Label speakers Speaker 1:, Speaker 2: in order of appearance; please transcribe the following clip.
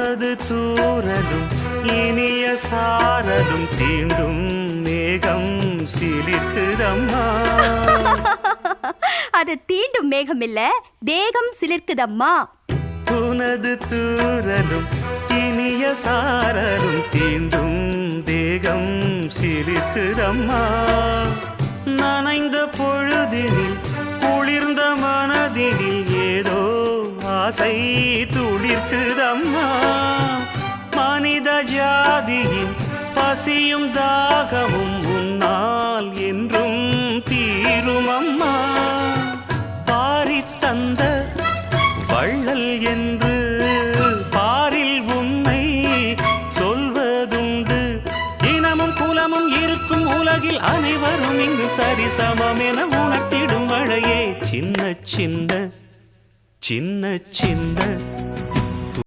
Speaker 1: உனது தூரலும் இனிய சாரலும் தீண்டும் மேகம் சிலிர்க்குதம்மா.
Speaker 2: அது தீண்டும் மேகம் இல்ல, தேகம் சிலிர்க்குதம்மா.
Speaker 1: உனது தூரலும் இனிய சாரலும் தீண்டும் தேகம் சிலிர்க்குதம்மா. நனைந்த பொழுதினில் குளிர்ந்த மனதினில் ஏதோ ஆசை துளிர்க்குதம்மா. மனித ஜாதியின் பசியும் தாகமும் உன்னால் என்றும் தீருமம்மா. பாரித் தந்த வள்ளல் என்று பாரில் உன்னை சொல்வதுண்டு. இனமும் குலமும் இருக்கும் உலகில் அனைவரும் இங்கு சரிசமம் என உணர்த்திடும் மழையே. சின்ன சின்ன சின்ன சின்ன